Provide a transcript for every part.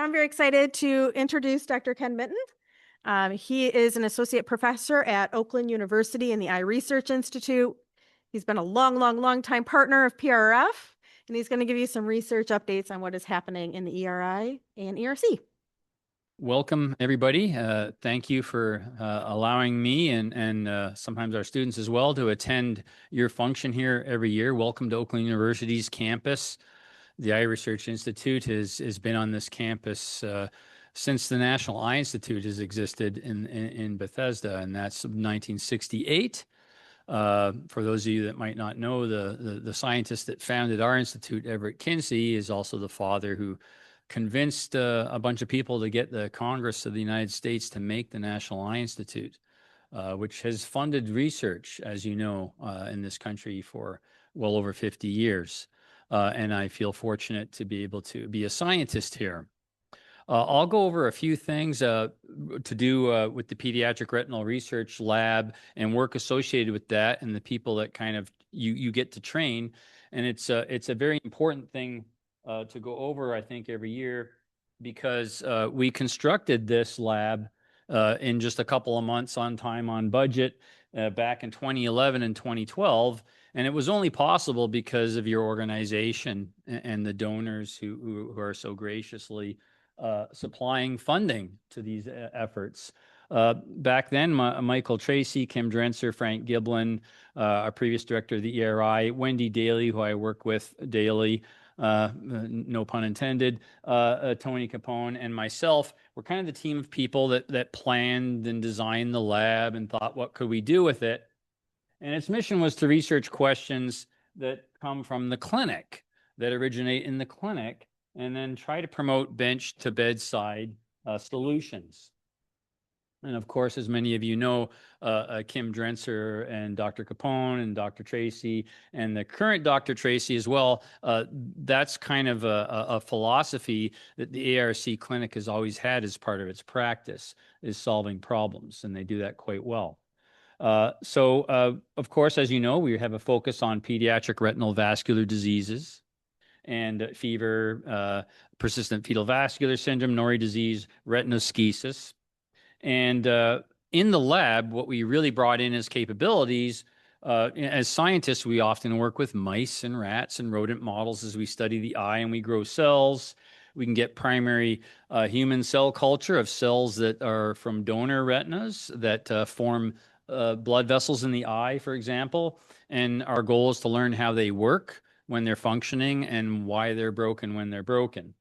I'm very excited to introduce Dr. Ken Mitton. He is an associate professor at Oakland University in the Eye Research Institute. He's been a long time partner of PRF, and he's going to give you some research updates on what is happening in the ERI and ERC. Welcome, everybody. Thank you for allowing me and sometimes our students as well to attend your function here every year. Welcome to Oakland University's campus. The Eye Research Institute has been on this campus since the National Eye Institute has existed in Bethesda, and that's 1968. For those of you that might not know, the scientist that founded our institute, Everett Kinsey, is also the father who convinced a bunch of people to get the Congress of the United States to make the National Eye Institute, which has funded research, as you know, in this country for well over 50 years. And I feel fortunate to be able to be a scientist here. I'll go over a few things to do with the Pediatric Retinal Research Lab and work associated with that and the people that kind of you get to train. And it's a very important thing to go over, I think, every year, because we constructed this lab in just a couple of months on time, on budget, back in 2011 and 2012. And it was only possible because of your organization and the donors who are so graciously supplying funding to these efforts. Back then, Michael Tracy, Kim Drenser, Frank Giblin, our previous director of the ERI, Wendy Daly, who I work with daily, no pun intended, Tony Capone, and myself were kind of the team of people that planned and designed the lab and thought, what could we do with it? And its mission was to research questions that come from the clinic, that originate in the clinic, and then try to promote bench to bedside solutions. And of course, as many of you know, Kim Drenser and Dr. Capone and Dr. Tracy and the current Dr. Tracy as well, that's kind of a philosophy that the ARC clinic has always had as part of its practice, is solving problems, and they do that quite well. Of course, as you know, we have a focus on pediatric retinal vascular diseases and fever, persistent fetal vascular syndrome, Norrie disease, retinoschisis. And in the lab, what we really brought in as capabilities, as scientists, we often work with mice and rats and rodent models as we study the eye and we grow cells. We can get primary human cell culture of cells that are from donor retinas that form blood vessels in the eye, for example. And our goal is to learn how they work when they're functioning and why they're broken when they're broken.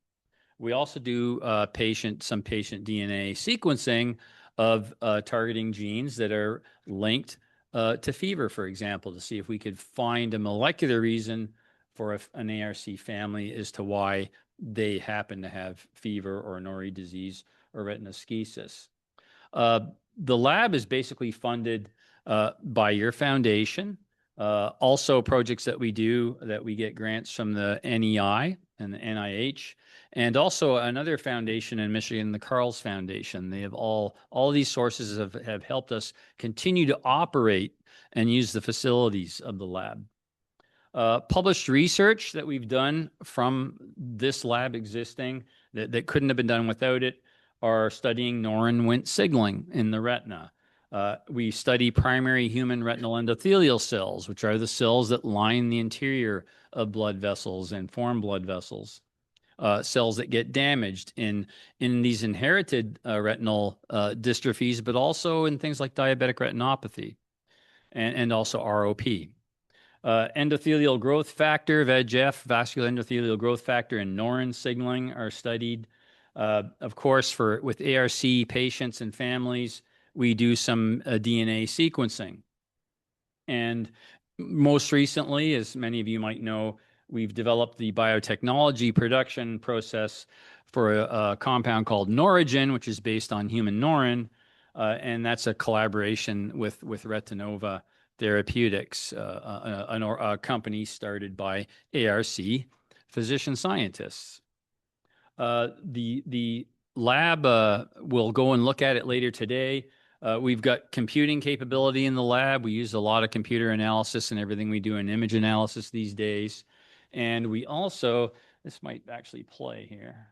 We also do some patient DNA sequencing of targeting genes that are linked to fever, for example, to see if we could find a molecular reason for an ARC family as to why they happen to have fever or Norrie disease or retinoschisis. The lab is basically funded by your foundation. Also projects that we do, that we get grants from the NEI and the NIH, and also another foundation in Michigan, the Carles Foundation. They have all these sources have helped us continue to operate and use the facilities of the lab. Published research that we've done from this lab existing that couldn't have been done without it are studying Norrin-Wnt signaling in the retina. We study primary human retinal endothelial cells, which are the cells that line the interior of blood vessels and form blood vessels. Cells that get damaged in these inherited retinal dystrophies, but also in things like diabetic retinopathy and also ROP. Endothelial growth factor, VEGF, vascular endothelial growth factor, and Norrin signaling are studied. Of course, with ARC patients and families, we do some DNA sequencing. And most recently, as many of you might know, we've developed the biotechnology production process for a compound called Noregen, which is based on human Norrin, and that's a collaboration with Retinova Therapeutics, a company started by ARC physician scientists. The lab, we'll go and look at it later today. We've got computing capability in the lab. We use a lot of computer analysis and everything we do in image analysis these days. And we also, this might actually play here.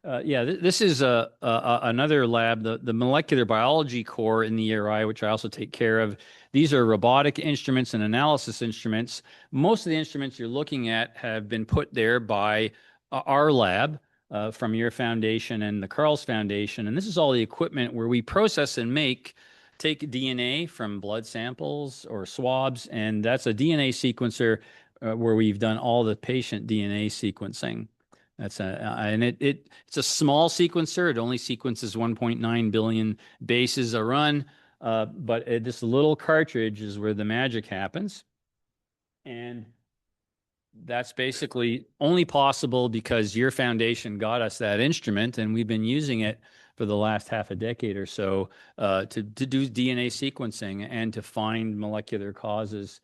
Yeah, this is another lab, the molecular biology core in the ERI, which I also take care of. These are robotic instruments and analysis instruments. Most of the instruments you're looking at have been put there by our lab from your foundation and the Carl's Foundation. And this is all the equipment where we process and take DNA from blood samples or swabs, and that's a DNA sequencer where we've done all the patient DNA sequencing. That's it's a small sequencer. It only sequences 1.9 billion bases a run, but this little cartridge is where the magic happens, and that's basically only possible because your foundation got us that instrument, and we've been using it for the last half a decade or so to do DNA sequencing and to find molecular causes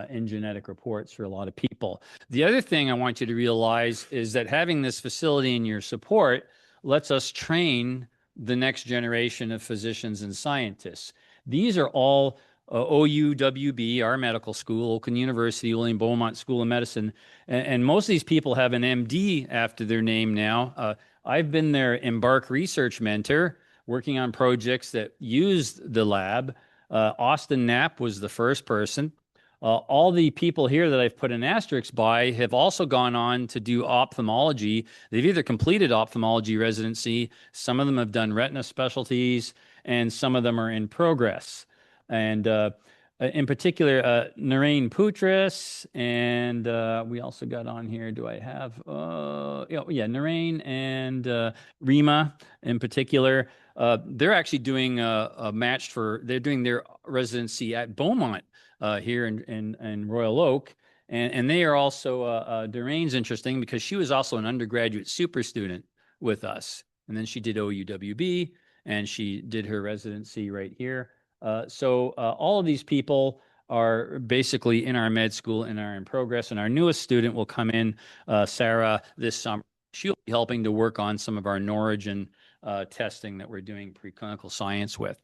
in genetic reports for a lot of people. The other thing I want you to realize is that having this facility in your support lets us train the next generation of physicians and scientists. These are all OUWB, our medical school, Oakland University, William Beaumont School of Medicine, and most of these people have an MD after their name now. I've been their Embark research mentor, working on projects that used the lab. Austin Knapp was the first person. All the people here that I've put an asterisk by have also gone on to do ophthalmology. They've either completed ophthalmology residency, some of them have done retina specialties, and some of them are in progress. And in particular, Noregen Putris, and we also got on here, do I have, Noregen and Rima in particular. They're actually doing a match they're doing their residency at Beaumont here in Royal Oak. And they are also, Noregen's interesting because she was also an undergraduate super student with us. And then she did OUWB, and she did her residency right here. So all of these people are basically in our med school and are in progress. And our newest student will come in, Sarah, this summer. She'll be helping to work on some of our Noregen testing that we're doing preclinical science with.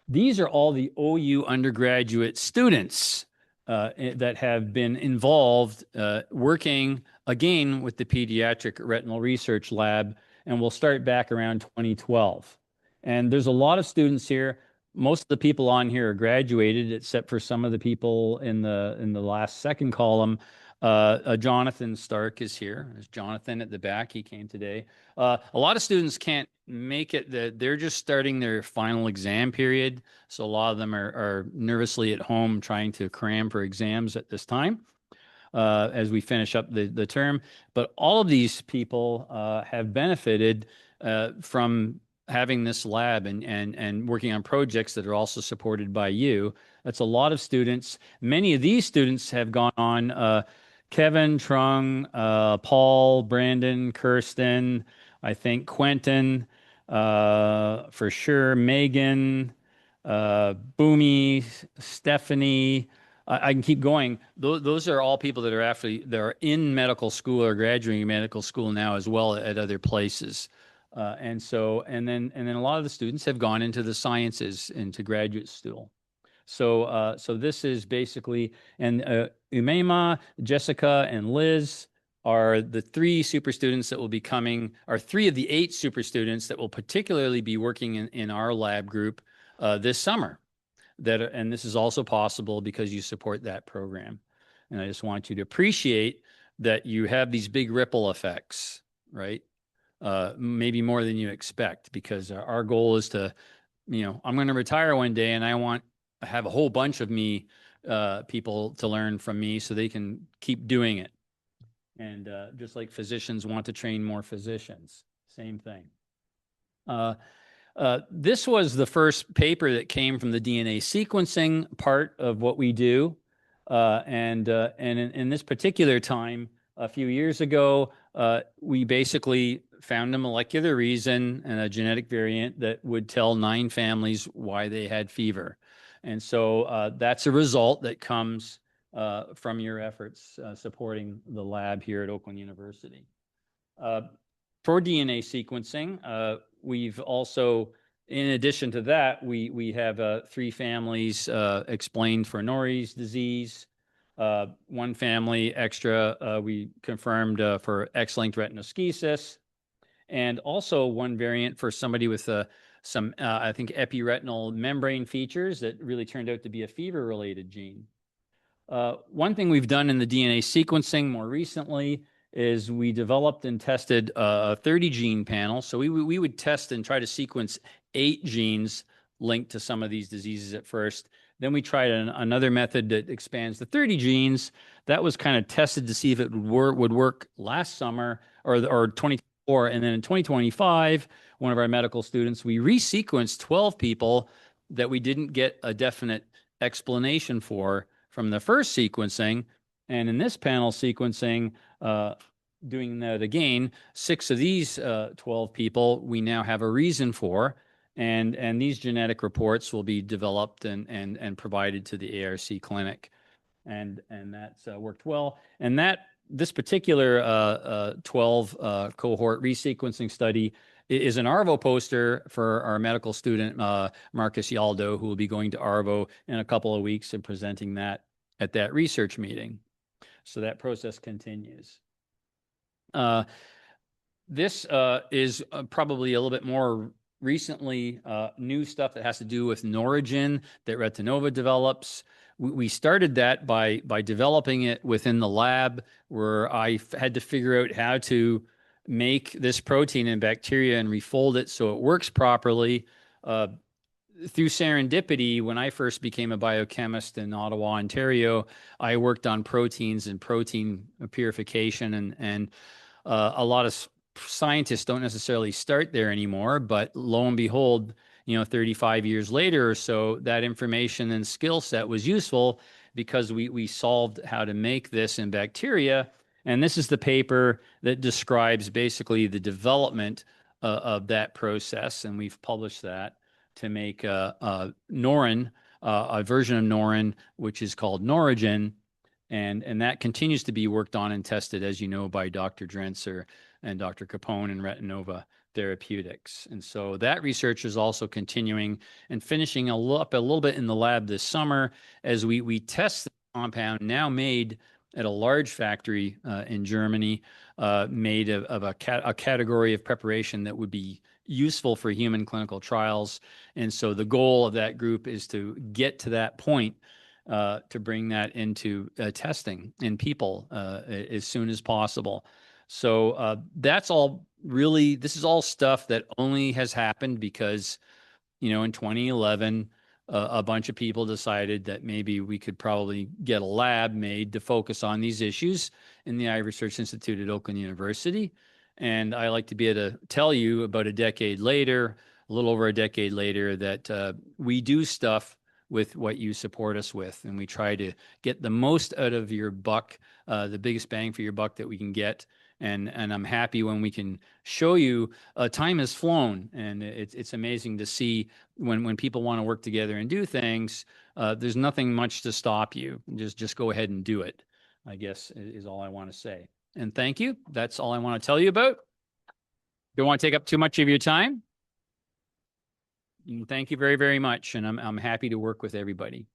These are all the OU undergraduate students that have been involved working, again, with the Pediatric Retinal Research Lab, and we'll start back around 2012. And there's a lot of students here. Most of the people on here are graduated, except for some of the people in the last second column. Jonathan Stark is here. There's Jonathan at the back. He came today. A lot of students can't make it. They're just starting their final exam period, so a lot of them are nervously at home trying to cram for exams at this time as we finish up the term. But all of these people have benefited from having this lab and working on projects that are also supported by you. That's a lot of students. Many of these students have gone on, Kevin, Trung, Paul, Brandon, Kirsten, I think Quentin, for sure, Megan, Boomy, Stephanie. I can keep going. Those are all people that are in medical school or graduating medical school now as well at other places. And then a lot of the students have gone into the sciences, into graduate school. So this is basically, and Umaima, Jessica, and Liz are the three super students that will be coming, are three of the 8 super students that will particularly be working in our lab group this summer. And this is also possible because you support that program. And I just want you to appreciate that you have these big ripple effects, right? Maybe more than you expect, because our goal is to, I'm going to retire one day and I want to have a whole bunch of people to learn from me so they can keep doing it. And just like physicians want to train more physicians, same thing. This was the first paper that came from the DNA sequencing part of what we do. And in this particular time, a few years ago, we basically found a molecular reason and a genetic variant that would tell 9 families why they had fever. And so that's a result that comes from your efforts supporting the lab here at Oakland University. For DNA sequencing, we've also, in addition to that, we have 3 families explained for Norie's disease. 1 family extra we confirmed for X-linked retinoschisis. and also one variant for somebody with some, I think, epiretinal membrane features that really turned out to be a fever-related gene. One thing we've done in the DNA sequencing more recently is we developed and tested a 30-gene panel. So we would test and try to sequence 8 genes linked to some of these diseases at first. Then we tried another method that expands the 30 genes. That was kind of tested to see if it would work last summer or 2024. And then in 2025, one of our medical students, we resequenced 12 people that we didn't get a definite explanation for from the first sequencing. And in this panel sequencing, doing that again, 6 of these 12 people we now have a reason for. And these genetic reports will be developed and provided to the ARC clinic. And that's worked well. And this particular 12 cohort resequencing study is an ARVO poster for our medical student, Marcus Yaldo, who will be going to ARVO in a couple of weeks and presenting that at that research meeting. So that process continues. This is probably a little bit more recently new stuff that has to do with Noregen that Retinova develops. We started that by developing it within the lab, where I had to figure out how to make this protein in bacteria and refold it so it works properly. Through serendipity, when I first became a biochemist in Ottawa, Ontario, I worked on proteins and protein purification, and a lot of scientists don't necessarily start there anymore, but lo and behold, 35 years later or so, that information and skill set was useful because we solved how to make this in bacteria. And this is the paper that describes basically the development of that process. And we've published that to make Norrin, a version of Norrin, which is called Noregen. And that continues to be worked on and tested, as you know, by Dr. Drenser and Dr. Capone and Retinova Therapeutics. And so that research is also continuing and finishing up a little bit in the lab this summer as we test the compound now made at a large factory in Germany, made of a category of preparation that would be useful for human clinical trials. And so the goal of that group is to get to that point to bring that into testing in people as soon as possible. So that's all really, this is all stuff that only has happened because, in 2011, a bunch of people decided that maybe we could probably get a lab made to focus on these issues in the Eye Research Institute at Oakland University. And I like to be able to tell you about a decade later, a little over a decade later, that we do stuff with what you support us with. And we try to get the most out of your buck, the biggest bang for your buck that we can get. And I'm happy when we can show you time has flown, and it's amazing to see when people want to work together and do things. There's nothing much to stop you. Just go ahead and do it, I guess, is all I want to say. And thank you. That's all I want to tell you about. Don't want to take up too much of your time. Thank you very, very much, and I'm happy to work with everybody.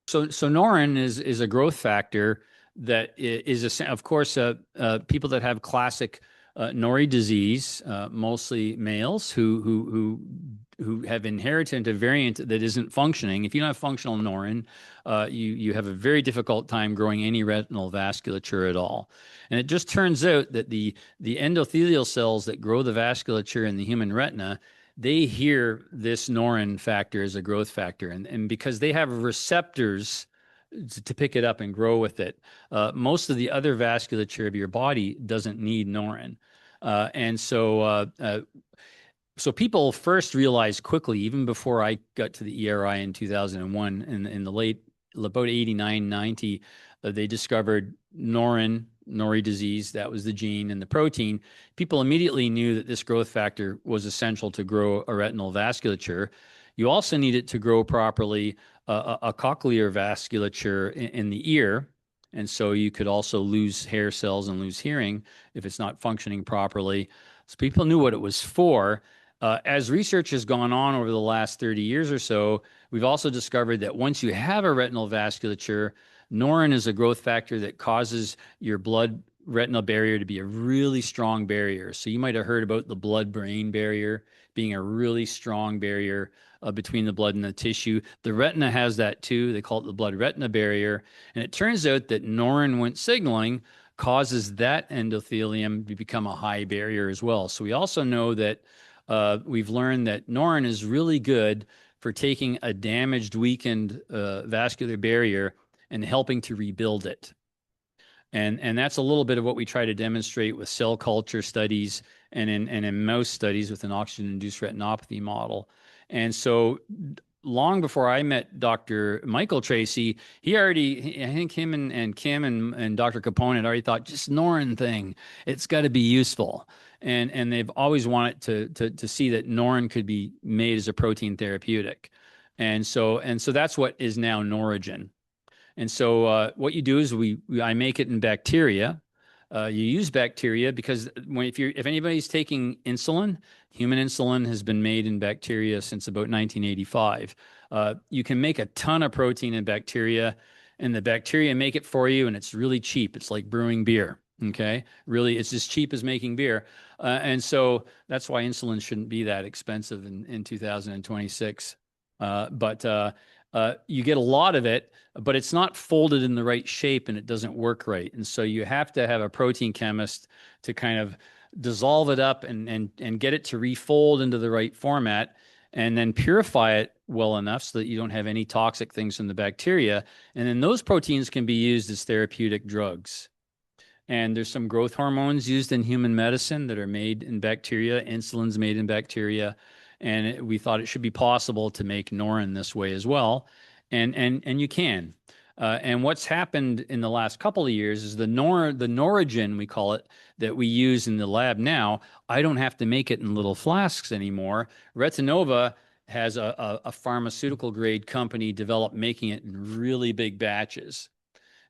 So Norrin is a growth factor that is, of course, people that have classic Norrie disease, mostly males who have inherited a variant that isn't functioning. If you don't have functional Norrin, you have a very difficult time growing any retinal vasculature at all. And it just turns out that the endothelial cells that grow the vasculature in the human retina, they hear this Norrin factor as a growth factor. And because they have receptors to pick it up and grow with it, most of the other vasculature of your body doesn't need Norrin. And so people first realized quickly, even before I got to the ERI in 2001, in the late, about 89, 90, they discovered Norrie disease. That was the gene and the protein. People immediately knew that this growth factor was essential to grow a retinal vasculature. You also need it to grow properly a cochlear vasculature in the ear. And so you could also lose hair cells and lose hearing if it's not functioning properly. So people knew what it was for. As research has gone on over the last 30 years or so, we've also discovered that once you have a retinal vasculature, Norrin is a growth factor that causes your blood retinal barrier to be a really strong barrier. So you might have heard about the blood-brain barrier being a really strong barrier between the blood and the tissue. The retina has that too. They call it the blood-retina barrier. And it turns out that Norrin signaling causes that endothelium to become a high barrier as well. So we also know that we've learned that Norrin is really good for taking a damaged, weakened vascular barrier and helping to rebuild it. And that's a little bit of what we try to demonstrate with cell culture studies and in mouse studies with an oxygen-induced retinopathy model. And so long before I met Dr. Michael Tracy, I think him and Kim and Dr. Capone had already thought, just Norrin thing, it's got to be useful. And they've always wanted to see that Norrin could be made as a protein therapeutic. And so that's what is now Noregen. And so what you do is I make it in bacteria. You use bacteria because if anybody's taking insulin, human insulin has been made in bacteria since about 1985. You can make a ton of protein in bacteria, and the bacteria make it for you, and it's really cheap. It's like brewing beer. Okay, really, it's as cheap as making beer, and so that's why insulin shouldn't be that expensive in 2026. But you get a lot of it, but it's not folded in the right shape and it doesn't work right. And so you have to have a protein chemist to kind of dissolve it up and get it to refold into the right format and then purify it well enough so that you don't have any toxic things in the bacteria. And then those proteins can be used as therapeutic drugs. And there's some growth hormones used in human medicine that are made in bacteria. Insulin's made in bacteria. And we thought it should be possible to make Norrin this way as well. And you can. And what's happened in the last couple of years is the Noregen, we call it, that we use in the lab now, I don't have to make it in little flasks anymore. Retinova has a pharmaceutical grade company developed making it in really big batches.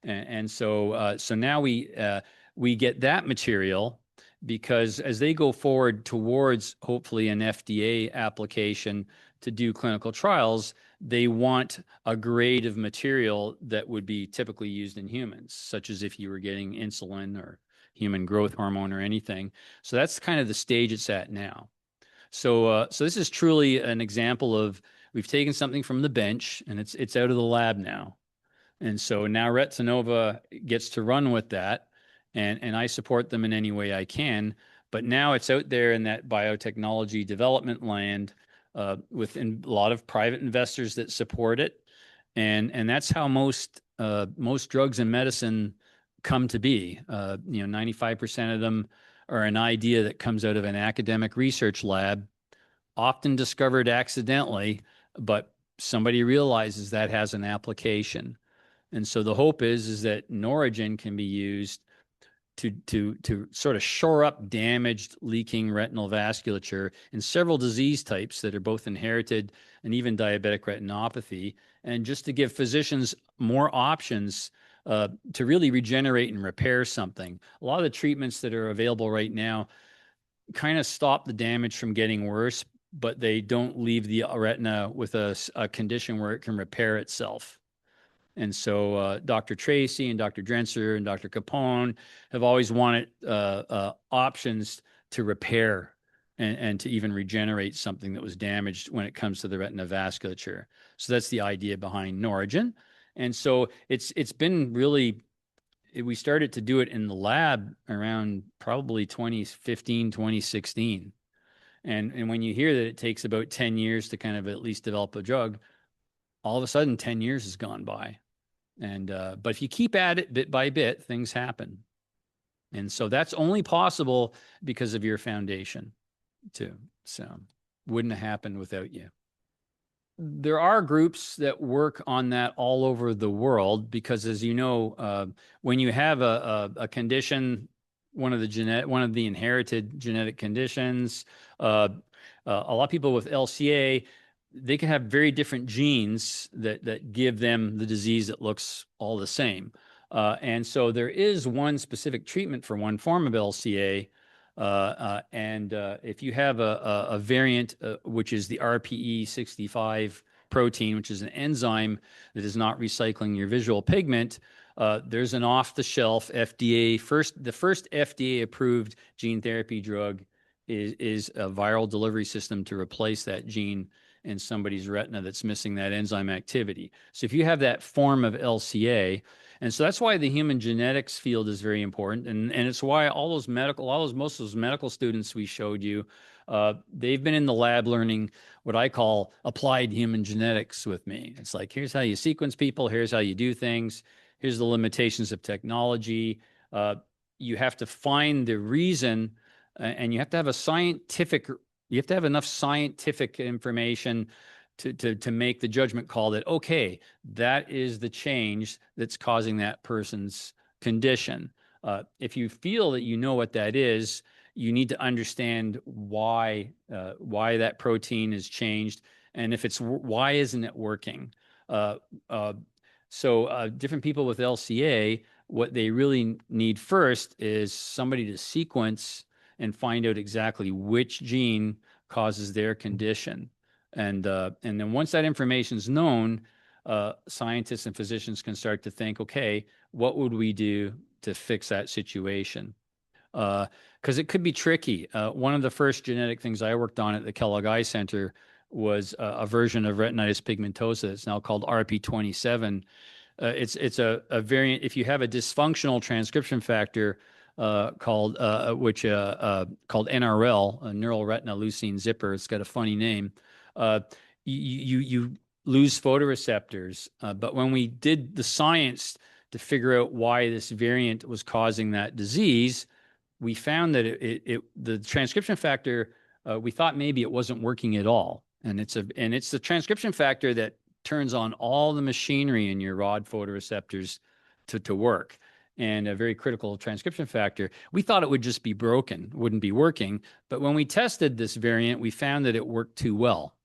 And so now we get that material because as they go forward towards hopefully an FDA application to do clinical trials, they want a grade of material that would be typically used in humans, such as if you were getting insulin or human growth hormone or anything. So that's kind of the stage it's at now. So this is truly an example of we've taken something from the bench and it's out of the lab now. And so now Retinova gets to run with that, and I support them in any way I can. But now it's out there in that biotechnology development land with a lot of private investors that support it, and that's how most drugs and medicine come to be. 95% of them are an idea that comes out of an academic research lab, often discovered accidentally, but somebody realizes that has an application. And so the hope is that Noregen can be used to sort of shore up damaged, leaking retinal vasculature in several disease types that are both inherited and even diabetic retinopathy, and just to give physicians more options to really regenerate and repair something. A lot of the treatments that are available right now kind of stop the damage from getting worse, but they don't leave the retina with a condition where it can repair itself. And so Dr. Tracy and Dr. Drenser and Dr. Capone have always wanted options to repair and to even regenerate something that was damaged when it comes to the retina vasculature. So that's the idea behind Noregen. And so it's been really, we started to do it in the lab around probably 2015, 2016. And when you hear that it takes about 10 years to kind of at least develop a drug, all of a sudden 10 years has gone by. And but if you keep at it bit by bit, things happen. And so that's only possible because of your foundation too. So wouldn't have happened without you. There are groups that work on that all over the world because, as you know, when you have a condition, one of the inherited genetic conditions, a lot of people with LCA, they can have very different genes that give them the disease that looks all the same. And so there is one specific treatment for one form of LCA. And if you have a variant, which is the RPE65 protein, which is an enzyme that is not recycling your visual pigment, There's an off-the-shelf the first FDA-approved gene therapy drug is a viral delivery system to replace that gene in somebody's retina that's missing that enzyme activity. So if you have that form of LCA, and so that's why the human genetics field is very important, and it's why most of those medical students we showed you, they've been in the lab learning what I call applied human genetics with me. It's like, here's how you sequence people, here's how you do things, here's the limitations of technology. You have to find the reason, and you have to have enough scientific information to make the judgment call that, okay, that is the change that's causing that person's condition. If you feel that you know what that is, you need to understand why that protein is changed, and if it's why isn't it working. So different people with LCA, what they really need first is somebody to sequence and find out exactly which gene causes their condition. And then once that information is known, scientists and physicians can start to think, okay, what would we do to fix that situation? Because it could be tricky. One of the first genetic things I worked on at the Kellogg Eye Center was a version of retinitis pigmentosa that's now called RP27. It's a variant. If you have a dysfunctional transcription factor called NRL, a neural retina leucine zipper, it's got a funny name. You lose photoreceptors. But when we did the science to figure out why this variant was causing that disease, we found that the transcription factor, we thought maybe it wasn't working at all. And it's the transcription factor that turns on all the machinery in your rod photoreceptors to work. And a very critical transcription factor. We thought it would just be broken, wouldn't be working. But when we tested this variant, we found that it worked too well.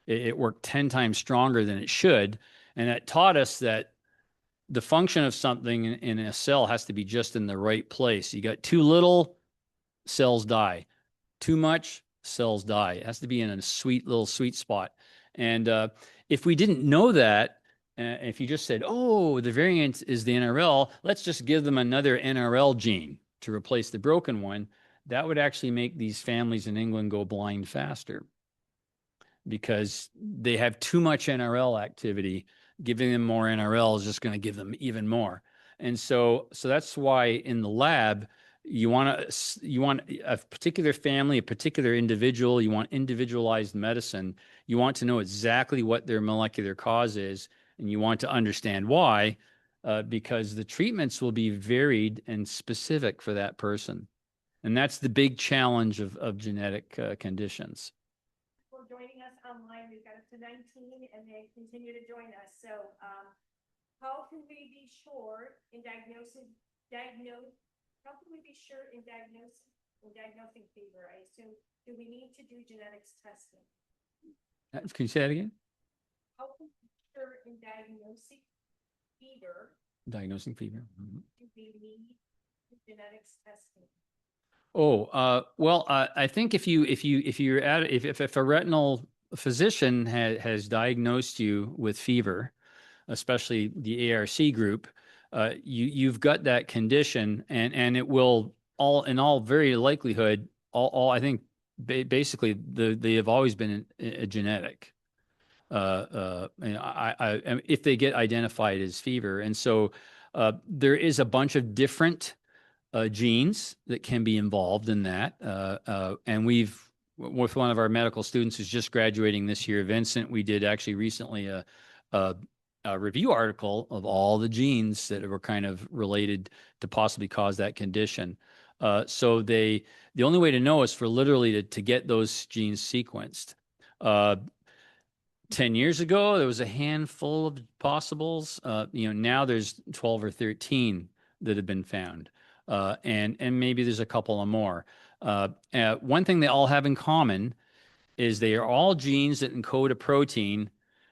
It worked 10 times stronger than it should. And that taught us that the function of something in a cell has to be just in the right place. You got too little, cells die. Too much, cells die. It has to be in a sweet spot. And if we didn't know that, if you just said, oh, the variant is the NRL, let's just give them another NRL gene to replace the broken one, that would actually make these families in England go blind faster because they have too much NRL activity. Giving them more NRL is just going to give them even more. And so that's why in the lab, you want a particular family, a particular individual, you want individualized medicine. You want to know exactly what their molecular cause is, and you want to understand why, because the treatments will be varied and specific for that person. And that's the big challenge of genetic conditions. For joining us online, we've got up to 19, and they continue to join us. So how can we be sure in diagnosing fever? I assume, do we need to do genetics testing? Can you say that again? How can we be sure in diagnosing fever? Diagnosing fever. Mm-hmm. Do we need genetics testing? Well, I think if a retinal physician has diagnosed you with fever, especially the ARC group, you've got that condition, and it will in all very likelihood, I think basically they have always been a genetic. If they get identified as fever, and so there is a bunch of different genes that can be involved in that. And with one of our medical students who's just graduating this year, Vincent, we did actually recently a review article of all the genes that were kind of related to possibly cause that condition. So the only way to know is for literally to get those genes sequenced. 10 years ago, there was a handful of possibles. Now there's 12 or 13 that have been found. And maybe there's a couple of more. One thing they all have in common is they are all genes that encode a protein,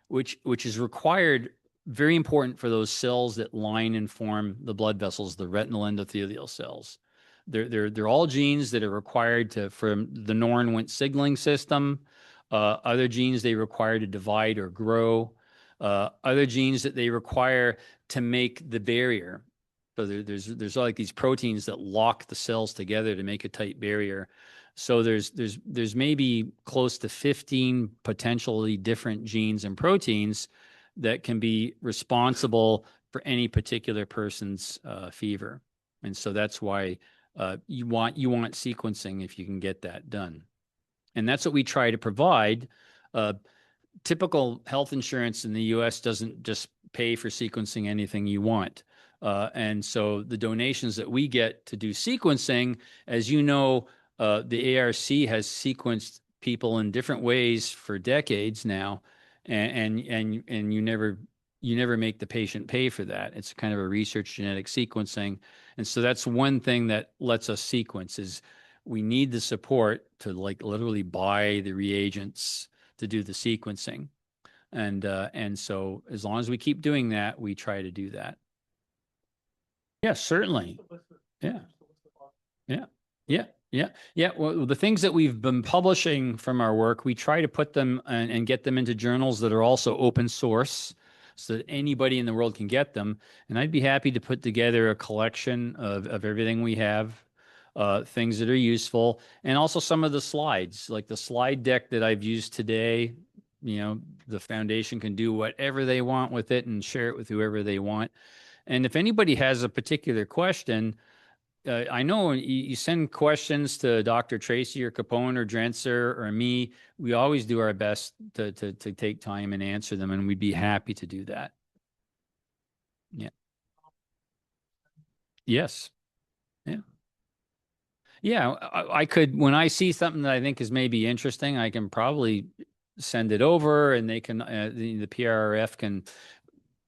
which is required, very important for those cells that line and form the blood vessels, the retinal endothelial cells. They're all genes that are required for the Noregen signaling system. Other genes they require to divide or grow. Other genes that they require to make the barrier. So there's like these proteins that lock the cells together to make a tight barrier. So there's maybe close to 15 potentially different genes and proteins that can be responsible for any particular person's fever. And so that's why you want sequencing if you can get that done. And that's what we try to provide. Typical health insurance in the US doesn't just pay for sequencing anything you want. And so the donations that we get to do sequencing, as you know, the ARC has sequenced people in different ways for decades now, and you never make the patient pay for that. It's kind of a research genetic sequencing. And so that's one thing that lets us sequence is we need the support to like literally buy the reagents to do the sequencing. And so as long as we keep doing that, we try to do that. Yeah, certainly. Yeah. Yeah. Yeah. Yeah. Yeah. Well, the things that we've been publishing from our work, we try to put them and get them into journals that are also open source so that anybody in the world can get them. And I'd be happy to put together a collection of everything we have, things that are useful, and also some of the slides, like the slide deck that I've used today. You know, the foundation can do whatever they want with it and share it with whoever they want. And if anybody has a particular question, I know you send questions to Dr. Tracy or Capone or Drenser or me. We always do our best to take time and answer them, and we'd be happy to do that. Yeah. Yes. Yeah. Yeah. I could, when I see something that I think is maybe interesting, I can probably send it over, and they can, the PRRF can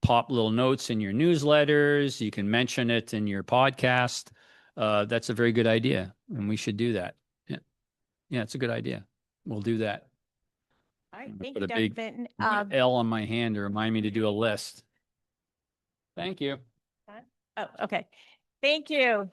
pop little notes in your newsletters. You can mention it in your podcast. That's a very good idea, and we should do that. Yeah, yeah, it's a good idea. We'll do that. All right, I'm gonna thank put you, a Dr. big Vinton. L on my hand to remind me to do a list. Thank you. Oh, okay. Thank you.